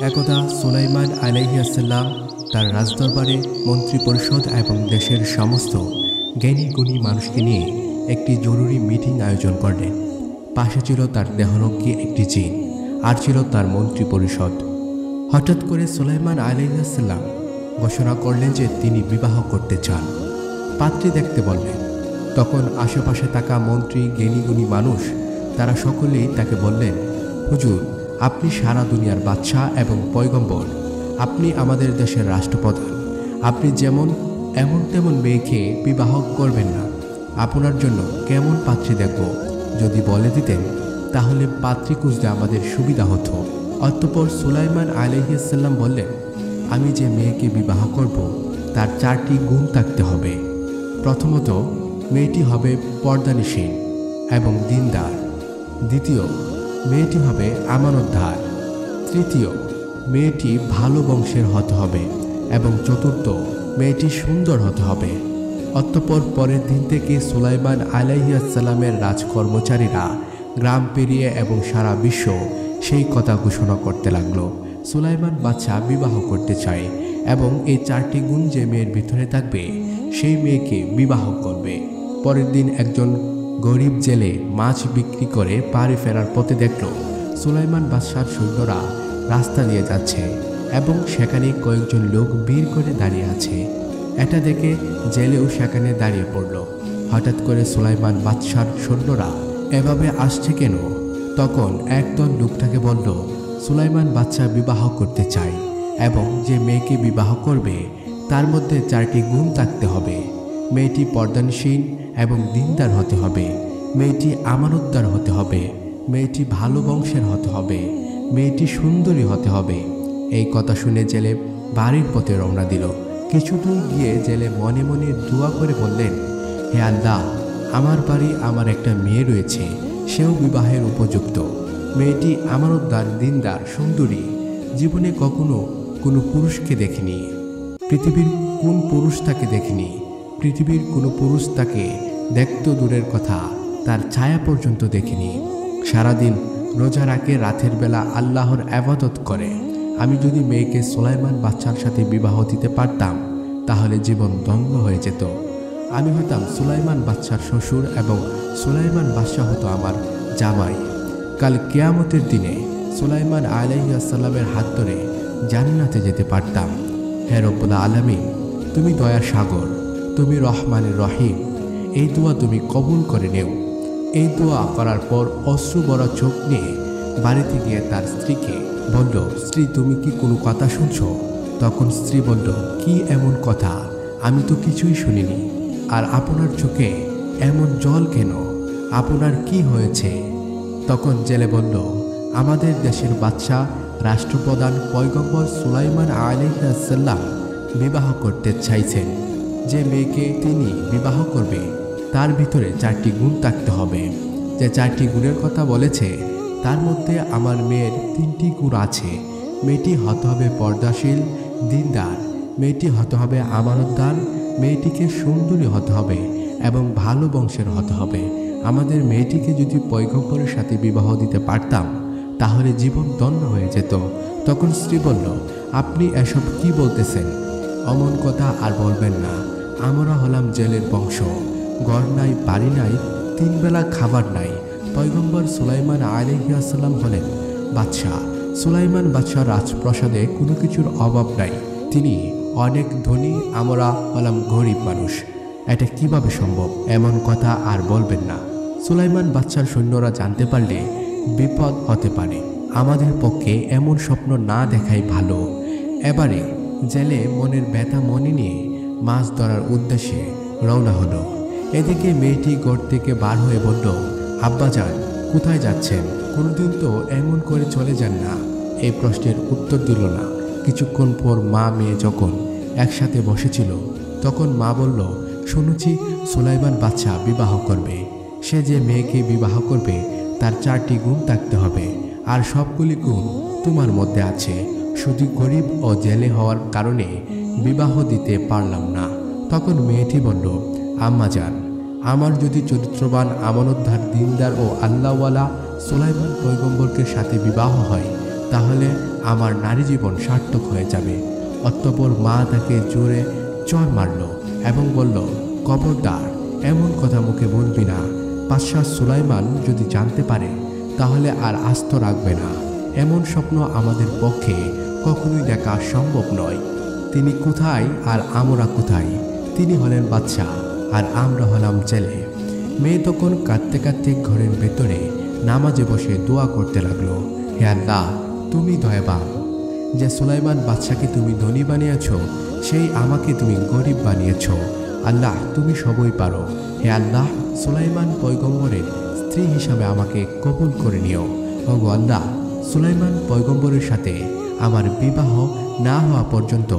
একদা সুলাইমান আলাইহিসসালাম তার রাজদরবারে মন্ত্রী পরিষদ এবং দেশের সমস্ত জ্ঞানী গুণী মানুষকে নিয়ে একটি জরুরি মিটিং আয়োজন করলেন। পাশে ছিল তার দেহরক্ষী একটি জিন, আর ছিল তার মন্ত্রী পরিষদ। হঠাৎ করে সুলাইমান আলাইহিসসালাম ঘোষণা করলেন যে তিনি বিবাহ করতে চান। পাত্রী দেখতে বললেন। তখন আশেপাশে থাকা মন্ত্রী, জ্ঞানীগুণী মানুষ তারা সকলেই তাকে বললেন, হুজুর, আপনি সারা দুনিয়ার বাদশাহ এবং পয়গম্বর, আপনি আমাদের দেশের রাষ্ট্রপ্রধান, আপনি যেমন এমন তেমন মেয়েকে বিবাহ করবেন না। আপনার জন্য কেমন পাত্রী দেখব যদি বলে দিতেন, তাহলে পাত্রী খুঁজতে আমাদের সুবিধা হতো। অতঃপর সুলাইমান আলাইহিসসালাম বললেন, আমি যে মেয়েকে বিবাহ করব তার 4টি গুণ থাকতে হবে। প্রথমত, মেয়েটি হবে পর্দানিসীন এবং দিনদার। দ্বিতীয়, মেয়েটি হবে আমানতদার। তৃতীয়, মেয়েটি ভালো বংশের হতে হবে এবং চতুর্থ, মেয়েটি সুন্দর হতে হবে। অতঃপর পরের দিন থেকে সুলাইমান আলাইহিসসালামের রাজকর্মচারীরা গ্রাম পেরিয়ে এবং সারা বিশ্ব সেই কথা ঘোষণা করতে লাগলো, সুলাইমান বাদশা বিবাহ করতে চায় এবং এই 4টি গুণ যে মেয়ের ভিতরে থাকবে সেই মেয়েকে বিবাহ করবে। পরের দিন একজন গরিব জেলে মাছ বিক্রি করে বাড়ি ফেরার পথে দেখল সুলাইমান বাদশার সৈন্যরা রাস্তা দিয়ে যাচ্ছে এবং সেখানে কয়েকজন লোক ভিড় করে দাঁড়িয়ে আছে। এটা দেখে জেলেও সেখানে দাঁড়িয়ে পড়ল। হঠাৎ করে সুলাইমান বাদশার সৈন্যরা এভাবে আসছে কেন? তখন একদল লোক তাকে বলল, সুলাইমান বাদশা বিবাহ করতে চায় এবং যে মেয়েকে বিবাহ করবে তার মধ্যে 4টি গুণ থাকতে হবে। মেয়েটি পর্দানসীন এবং দিনদার হতে হবে, মেয়েটি আমানতদার হতে হবে, মেয়েটি ভালো বংশের হতে হবে, মেয়েটি সুন্দরী হতে হবে। এই কথা শুনে জেলে বাড়ির পথে রওনা দিল। কিছু দূর গিয়ে জেলে মনে মনে দোয়া করে বললেন, হে আল্লাহ, আমার বাড়ি আমার একটা মেয়ে রয়েছে, সেও বিবাহের উপযুক্ত। মেয়েটি আমানতদার, দিনদার, সুন্দরী। জীবনে কখনো কোনো পুরুষকে দেখিনি, পৃথিবীর কোন পুরুষ তাকে দেখিনি, পৃথিবীর কোনো পুরুষ তাকে দেখতো দূরের কথা, তার ছায়া পর্যন্ত দেখিনি। সারাদিন রোজা রাখে, রাতের বেলা আল্লাহর ইবাদত করে। আমি যদি মেয়েকে সুলাইমান বাদশার সাথে বিবাহ দিতে পারতাম তাহলে জীবন ধন্য হয়ে যেত। আমি হতাম সুলাইমান বাদশার শ্বশুর এবং সুলাইমান বাদশা হতো আমার জামাই। কাল কিয়ামতের দিনে সুলাইমান আলাইহিসসালামের হাত ধরে জান্নাতে যেতে পারতাম। হে রব্বুল আলামিন, তুমি দয়ার সাগর, তুমি রহমানের রহিম, এই দোয়া তুমি কবুল করে নেও। এই দোয়া করার পর অশ্রু ভরা চোখ নিয়ে বাড়িতে গিয়ে তার স্ত্রীকে বলল, স্ত্রী, তুমি কি কোনো কথা শুনছো? তখন স্ত্রী বলল, কি এমন কথা? আমি তো কিছুই শুনিনি। আর আপনার চোখে এমন জল কেন? আপনার কি হয়েছে? তখন জেলে বলল, আমাদের দেশের বাদশা, রাষ্ট্রপ্রধান, পয়গম্বর সুলাইমান আলাইহিসসালাম বিবাহ করতে চাইছেন। যে মেয়েকে তিনি বিবাহ করবে তার ভিতরে 4টি গুণ থাকতে হবে। যে 4টি গুণের কথা বলেছে তার মধ্যে আমার মেয়ের 3টি গুণ আছে। মেয়েটি হতে হবে পর্দাশীল, দিনদার, মেয়েটি হতে হবে আমানতদার, মেয়েটিকে সুন্দরী হতে হবে এবং ভালো বংশের হতে হবে। আমাদের মেয়েটিকে যদি পয়গম্বরের সাথে বিবাহ দিতে পারতাম তাহলে জীবন ধন্য হয়ে যেত। তখন স্ত্রী বলল, আপনি এসব কি বলতেছেন? অমন কথা আর বলবেন না। আমরা হলাম জেলের বংশ, ঘর নাই, বাড়ি নাই, 3 বেলা খাবার নাই। পয়গম্বর সুলাইমান আলাইহিসসালাম হলেন বাদশাহ। সুলাইমান বাদশাহ রাজপ্রাসাদে কোনো কিছুর অভাব নাই, তিনি অনেক ধনী, আমরা হলাম গরিব মানুষ। এটা কিভাবে সম্ভব? এমন কথা আর বলবেন না। সুলাইমান বাদশার সৈন্যরা জানতে পারলে বিপদ হতে পারে। আমাদের পক্ষে এমন স্বপ্ন না দেখাই ভালো। এবারে জেলে মনের ব্যথা মনে নিয়ে মাছ ধরার উদ্দেশ্যে রওনা হলো। এদিকে মেয়েটি ঘর থেকে বার হয়ে বলল, আব্বাজান, কোথায় যাচ্ছেন? কোনোদিন তো এমন করে চলে যান না। এই প্রশ্নের উত্তর দিল না। কিছুক্ষণ পর মা মেয়ে যখন একসাথে বসেছিল তখন মা বলল, শুনেছি সুলাইমান বাদশা বিবাহ করবে। সে যে মেয়েকে বিবাহ করবে তার 4টি গুণ থাকতে হবে, আর সবগুলি গুণ তোমার মধ্যে আছে। শুধু গরিব ও জেলে হওয়ার কারণে বিবাহ দিতে পারলাম না। তখন মেয়েটি বলল, আম্মাজান, আমার যদি চরিত্রবান, আমানতদার, দিনদার ও আল্লাহওয়ালা সুলাইমান পয়গম্বরকে সাথে বিবাহ হয় তাহলে আমার নারী জীবন সার্থক হয়ে যাবে। অতঃপর মা তাকে জোরে চড় মারল এবং বলল, খবরদার, এমন কথা মুখে বলবি না। বাদশাহ সুলাইমান যদি জানতে পারে তাহলে আর আস্ত রাখবে না। এমন স্বপ্ন আমাদের পক্ষে কখনোই দেখা সম্ভব নয়। তিনি কোথায় আর আমরা কোথায়? তিনি হলেন বাদশাহ আর আমরা হলাম ছেলে। মেয়ে তখন কাঁদতে কাঁদতে ঘরের ভেতরে নামাজে বসে দোয়া করতে লাগলো, হে আল্লাহ, তুমি দয়াবান। যে সুলাইমান বাদশাকে তুমি ধনী বানিয়েছ, সেই আমাকে তুমি গরিব বানিয়েছ। আল্লাহ, তুমি সবই পারো। হে আল্লাহ, সুলাইমান পয়গম্বরের স্ত্রী হিসাবে আমাকে কবুল করে নিও। ওগো আল্লাহ, সুলাইমান পয়গম্বরের সাথে আমার বিবাহ না হওয়া পর্যন্ত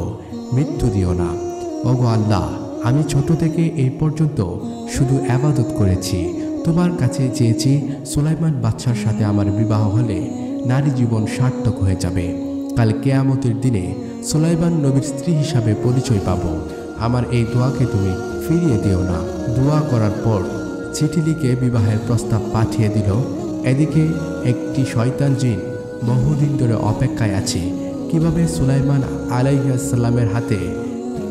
মৃত্যু দিও না। ওগো আল্লাহ, আমি ছোট থেকে এই পর্যন্ত শুধু ইবাদত করেছি, তোমার কাছে চেয়েছি সুলাইমান বাদশার সাথে আমার বিবাহ হলে নারী জীবন সার্থক হয়ে যাবে। কাল কিয়ামতের দিনে সুলাইমান নবীর স্ত্রী হিসাবে পরিচয় পাব। আমার এই দোয়াকে তুমি ফিরিয়ে দিও না। দোয়া করার পর চিঠি লিখে বিবাহের প্রস্তাব পাঠিয়ে দিল। এদিকে একটি শয়তান জিন বহুদিন ধরে অপেক্ষায় আছে কিভাবে সুলাইমান আলাইহিস সালামের হাতে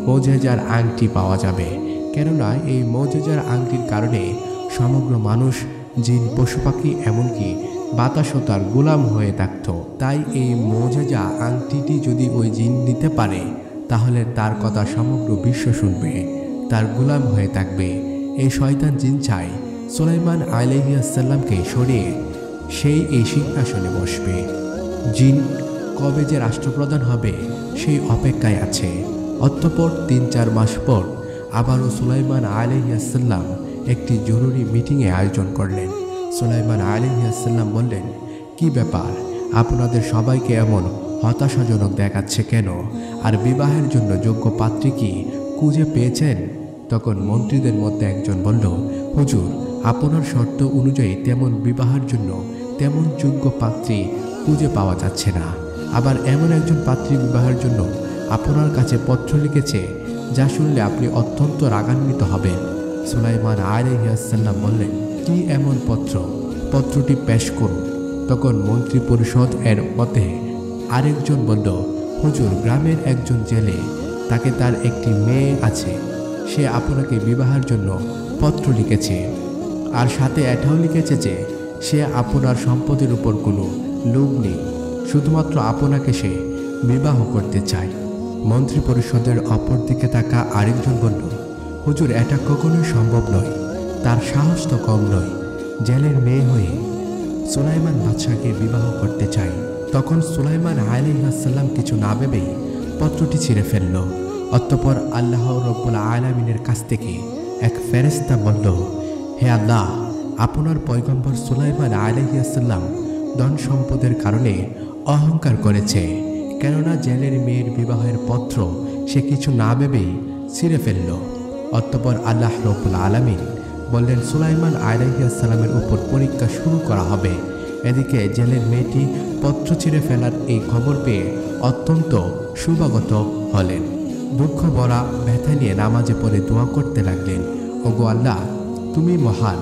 মুজিজার আংটি পাওয়া যাবে। কেননা এই মুজিজার আংটির কারণে সমগ্র মানুষ, জিন, পশু পাখি, এমনকি বাতাসও তার গোলাম হয়ে থাকত। তাই এই মুজিজা আংটিটি যদি ওই জিন নিতে পারে তাহলে তার কথা সমগ্র বিশ্ব শুনবে, তার গোলাম হয়ে থাকবে। এই শয়তান জিন চায় সুলাইমান আলাইহিস সালামকে সরিয়ে সেই এই সিংহাসনে বসবে। জিন কবে যে রাষ্ট্রপ্রধান হবে সেই অপেক্ষায় আছে। অতঃপর ৩-৪ মাস পর আবারও সুলাইমান আলাইহিস সালাম একটি জরুরি মিটিংয়ে আয়োজন করলেন। সুলাইমান আলাইহিস সালাম বললেন, কি ব্যাপার, আপনাদের সবাইকে এমন হতাশাজনক দেখাচ্ছে কেন? আর বিবাহের জন্য যোগ্য পাত্রী কি খুঁজে পেয়েছেন? তখন মন্ত্রীদের মধ্যে একজন বলল, হুজুর, আপনার শর্ত অনুযায়ী তেমন বিবাহের জন্য তেমন যোগ্য পাত্রী খুঁজে পাওয়া যাচ্ছে না। আবার এমন একজন পাত্রী বিবাহের জন্য আপনার কাছে পত্র লিখেছে যা শুনলে আপনি অত্যন্ত রাগান্বিত হবেন। সুলাইমান আলাইহিস সালাম বললেন, কি এমন পত্র? পত্রটি পেশ করুন। তখন মন্ত্রী পরিষদ এর মতে আরেকজন বলল, হুজুর, গ্রামের একজন জেলে, তাকে তার একটি মেয়ে আছে, সে আপনাকে বিবাহের জন্য পত্র লিখেছে। আর সাথে এটাও লিখেছে যে সে আপনার সম্পদের উপর কোনো লোভ নেই, শুধুমাত্র আপনাকে সে বিবাহ করতে চায়। মন্ত্রী পরিষদের অপর দিকে থাকা আরেকজন বলল, হুজুর, এটা কখনোই সম্ভব নয়, তার সাহস তো কম নয়, জেলের মেয়ে হয়ে সুলাইমান বাদশাকে বিবাহ করতে চায়। তখন সুলাইমান আলাইহিস সালাম কিছু না ভেবেই পত্রটি ছিঁড়ে ফেলল। অতঃপর আল্লাহ রাব্বুল আলামিনের কাছ থেকে এক ফেরেশতা বলল, হে আল্লাহ, আপনার পয়গম্বর সুলাইমান আলাইহিস সালাম ধন সম্পদের কারণে অহংকার করেছে, কেননা জেলের মেয়ের বিবাহের পত্র সে কিছু না ভেবেই ছিঁড়ে ফেলল। অতঃপর আল্লাহ রাব্বুল আলামিন বললেন, সুলাইমান আলাইহিস সালামের উপর পরীক্ষা শুরু করা হবে। এদিকে জেলের মেয়েটি পত্র ছিঁড়ে ফেলার এই খবর পেয়ে অত্যন্ত সুভাগত হলেন। দুঃখ ভরা ব্যথা নিয়ে নামাজে পড়ে দোয়া করতে লাগলেন, ওগো আল্লাহ, তুমি মহান,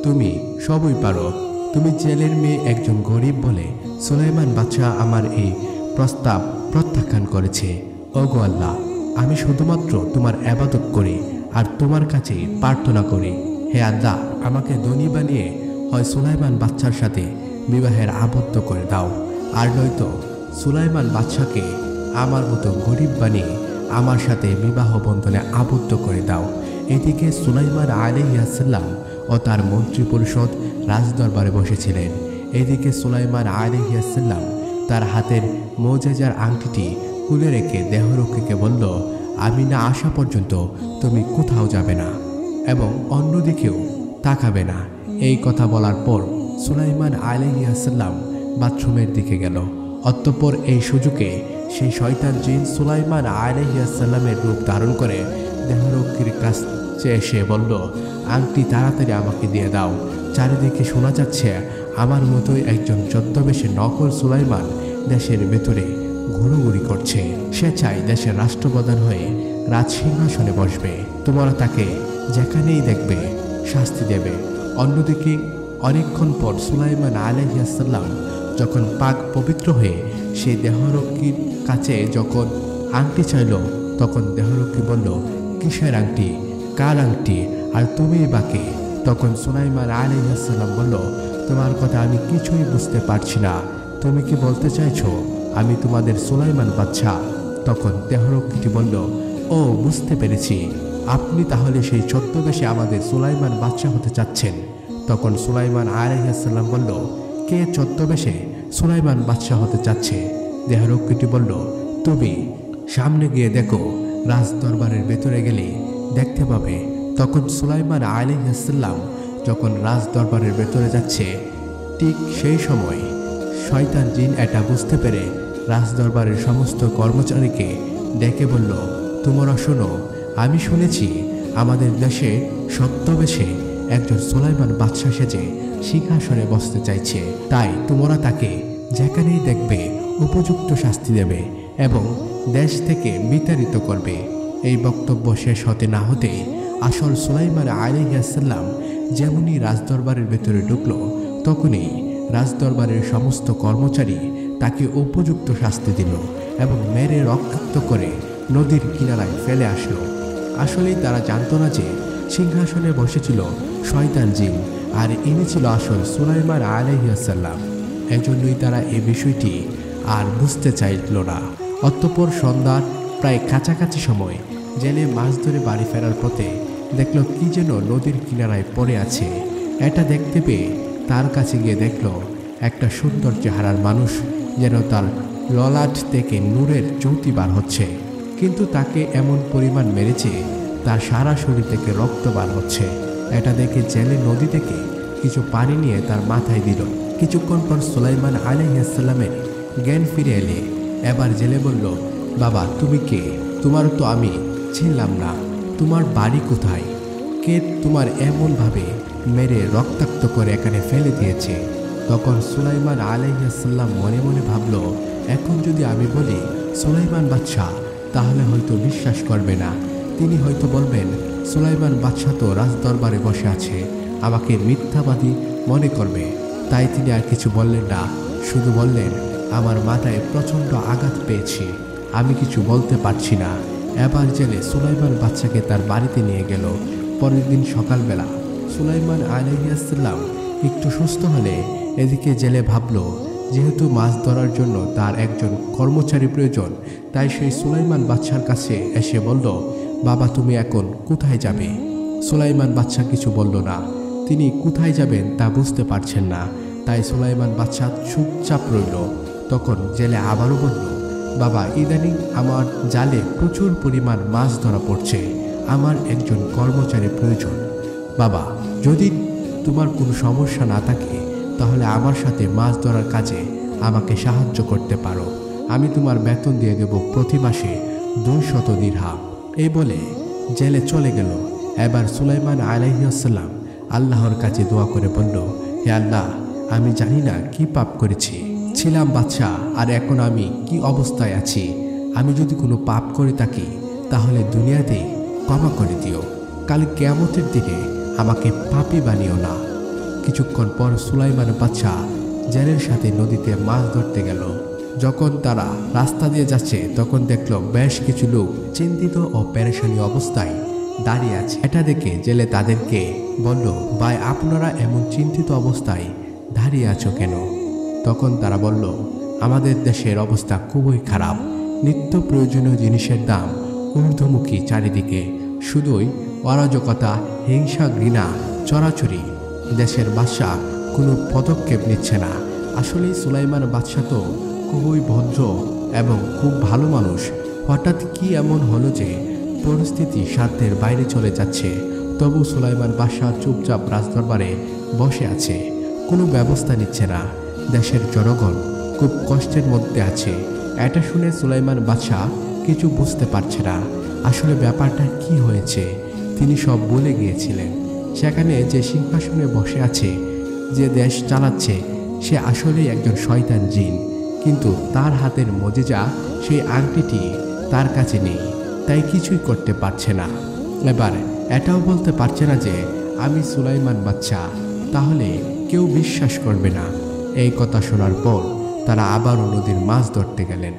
তুমি সবই পারো। তুমি জেলের মেয়ে একজন গরিব বলে সুলাইমান বাদশাহ আমার এই প্রস্তাব প্রত্যাখ্যান করেছে। ওগো আল্লাহ, আমি শুধুমাত্র তোমার ইবাদত করি আর তোমার কাছে প্রার্থনা করি। হে আল্লাহ, আমাকে ধনী বানিয়ে হয় সুলাইমান বাদশার সাথে বিবাহের আবদ্ধ করে দাও, আর নয়তো সুলাইমান বাদশাকে আমার মতো গরিব বানিয়ে আমার সাথে বিবাহ বন্ধনে আবদ্ধ করে দাও। এদিকে সুলাইমান আলাইহিস সালাম ও তার মন্ত্রী পরিষদ রাজদরবারে বসেছিলেন। এদিকে সুলাইমান আলাইহিস সালাম তার হাতের মুজিজার আংটিটি খুলে রেখে দেহরক্ষীকে বলল, আমি না আসা পর্যন্ত তুমি কোথাও যাবে না এবং অন্যদিকেও তাকাবে না। এই কথা বলার পর সুলাইমান আলাইহিস সালাম বাথরুমের দিকে গেল। অতঃপর এই সুযোগে সেই শয়তান জিন সুলাইমান আলাইহিস সালামের রূপ ধারণ করে দেহরক্ষীর কাছে এসে বলল, আংটি তাড়াতাড়ি আমাকে দিয়ে দাও। চারিদিকে শোনা যাচ্ছে আমার মতোই একজন ছদ্মবেশে নকল সুলাইমান দেশের ভেতরে ঘুরোঘুরি করছে। সে চায় দেশের রাষ্ট্রপ্রধান হয়ে রাজসিংহাসনে বসবে। তোমরা তাকে যেখানেই দেখবে শাস্তি দেবে। অন্যদিকে অনেকক্ষণ পর সুলাইমান আলাইহিস সালাম যখন পাক পবিত্র হয়ে সেই দেহরক্ষীর কাছে যখন আংটি চাইল, তখন দেহরক্ষী বলল, কিসের আংটি, কার আংটি, আর তুমি বাকে? তখন সুলাইমান আলাইহিস সালাম বলল, তোমার কথা আমি কিছুই বুঝতে পারছি না, তুমি কি বলতে চাইছো আমি তোমাদের সুলাইমান বাদশা? তখন দেহরক্ষীটি বলল, ও বুঝতে পেরেছি, আপনি তাহলে সেই ছদ্মবেশে আমাদের সুলাইমান বাদশা হতে চাচ্ছেন। তখন সুলাইমান আলাইহিস সালাম বলল, কে ছদ্মবেশে সুলাইমান বাদশা হতে চাচ্ছে? দেহরক্ষীটি বলল, তুমি সামনে গিয়ে দেখো, রাজ দরবারের ভেতরে গেলে দেখতে পাবে। তখন সুলাইমান আলাইহিস সালাম যখন রাজ দরবারের ভেতরে যাচ্ছে, ঠিক সেই সময় শয়তান জিন এটা বুঝতে পেরে রাজ দরবারের সমস্ত কর্মচারীকে ডেকে বলল, তোমরা শোনো, আমি শুনেছি আমাদের দেশে ছদ্মবেশে একজন সুলাইমান বাদশা সেজে সিংহাসনে বসতে চাইছে, তাই তোমরা তাকে যেখানেই দেখবে উপযুক্ত শাস্তি দেবে এবং দেশ থেকে বিতাড়িত করবে। এই বক্তব্য শেষ হতে না হতেই আসল সুলাইমান আলাইহিস সালাম যেমনই রাজদরবারের ভেতরে ঢুকলো, তখনই রাজদরবারের সমস্ত কর্মচারী তাকে উপযুক্ত শাস্তি দিল এবং মেরে রক্তাক্ত করে নদীর কিনারায় ফেলে আসলো। আসলেই তারা জানতো না যে সিংহাসনে বসেছিল শয়তান জিন, আর ইনি ছিল আসল সুলাইমান আলাইহিস সালাম। এজন্যই তারা এই বিষয়টি আর বুঝতে চাইল না। অতঃপর সন্ধ্যার প্রায় কাছাকাছি সময় জেলে মাছ ধরে বাড়ি ফেরার পথে দেখল কি যেন নদীর কিনারায় পড়ে আছে। এটা দেখতে পেয়ে তার কাছে গিয়ে দেখল একটা সুন্দর চেহারার মানুষ, যেন তার ললাট থেকে নূরের জ্যোতি বার হচ্ছে, কিন্তু তাকে এমন পরিমাণ মেরেছে তার সারা শরীর থেকে রক্ত বার হচ্ছে। এটা দেখে জেলে নদী থেকে কিছু পানি নিয়ে তার মাথায় দিল। কিছুক্ষণ পর সুলাইমান আলাইহিস সালামের জ্ঞান ফিরে এলে এবার জেলে বলল, বাবা তুমি কে? তোমার তো আমি ছিলাম না, তোমার বাড়ি কোথায়? কে তোমার এমনভাবে মেরে রক্তাক্ত করে এখানে ফেলে দিয়েছে? তখন সুলাইমান আলাইহিস সালাম মনে মনে ভাবল, এখন যদি আমি বলি সুলাইমান বাদশা, তাহলে হয়তো বিশ্বাস করবে না। তিনি হয়তো বলবেন, সুলাইমান বাদশা তো রাজদরবারে বসে আছে, আমাকে মিথ্যাবাদী মনে করবে। তাই তিনি আর কিছু বললেন না, শুধু বললেন, আমার মাথায় প্রচণ্ড আঘাত পেয়েছি, আমি কিছু বলতে পারছি না। এবার জেলে সুলাইমান বাদশাকে তার বাড়িতে নিয়ে গেল। পরের দিন সকালবেলা সুলাইমান আলাইহিস সালাম একটু সুস্থ হলে এদিকে জেলে ভাবল, যেহেতু মাছ ধরার জন্য তার একজন কর্মচারী প্রয়োজন, তাই সেই সুলাইমান বাদশার কাছে এসে বলল, বাবা তুমি এখন কোথায় যাবে? সুলাইমান বাদশা কিছু বলল না, তিনি কোথায় যাবেন তা বুঝতে পারছেন না, তাই সুলাইমান বাদশা চুপচাপ রইল। তখন জেলে আবারও বলল, বাবা ইদানিং আমার জালে প্রচুর পরিমাণ মাছ ধরা পড়ছে, আমার একজন কর্মচারী প্রয়োজন। বাবা যদি তোমার কোনো সমস্যা না থাকে তাহলে আমার সাথে মাছ ধরার কাজে আমাকে সাহায্য করতে পারো, আমি তোমার বেতন দিয়ে দেব প্রতি মাসে 200 দিরহাম। এই বলে জেলে চলে গেল। এবার সুলাইমান আলাইহিস সালাম আল্লাহর কাছে দোয়া করে বলল, হে আল্লাহ, আমি জানি না কি পাপ করেছি, ছিলাম বাদশা আর এখন আমি কি অবস্থায় আছি, আমি যদি কোনো পাপ করে থাকি তাহলে দুনিয়াতে ক্ষমা করে দিও, কাল কিয়ামতের দিনে আমাকে পাপী বানিও না। কিছুক্ষণ পর সুলাইমান বাদশা জেলের সাথে নদীতে মাছ ধরতে গেল। যখন তারা রাস্তা দিয়ে যাচ্ছে তখন দেখল বেশ কিছু লোক চিন্তিত ও পেরেশানি অবস্থায় দাঁড়িয়ে আছে। এটা দেখে জেলে তাদেরকে বলল, ভাই আপনারা এমন চিন্তিত অবস্থায় দাঁড়িয়ে আছো কেন? তখন তারা বলল, আমাদের দেশের অবস্থা খুবই খারাপ, নিত্য প্রয়োজনীয় জিনিসের দাম ঊর্ধ্বমুখী, চারিদিকে শুধুই অরাজকতা, হিংসা, ঘৃণা, চড়াচড়ি। দেশের বাদশা কোনো পদক্ষেপ নিচ্ছে না। আসলেই সুলাইমান বাদশা তো খুবই ভদ্র এবং খুব ভালো মানুষ, হঠাৎ কি এমন হলো যে পরিস্থিতি সাধ্যের বাইরে চলে যাচ্ছে? তবু সুলাইমান বাদশা চুপচাপ রাজদরবারে বসে আছে, কোনো ব্যবস্থা নিচ্ছে না। দেশের জনগণ খুব কষ্টের মধ্যে আছে। এটা শুনে সুলাইমান বাদশা কিছু বুঝতে পারছে না আসলে ব্যাপারটা কি হয়েছে। তিনি সব বলে গিয়েছিলেন, সেখানে যে সিংহাসনে বসে আছে, যে দেশ চালাচ্ছে, সে আসলেই একজন শয়তান জিন, কিন্তু তার হাতের মজিজা সেই আংটিটি তার কাছে নেই, তাই কিছুই করতে পারছে না। এবার এটাও বলতে পারছে না যে আমি সুলাইমান বাদশা, তাহলে কেউ বিশ্বাস করবে না। এই কথা শোনার পর তারা আবারও নদীর মাছ ধরতে গেলেন।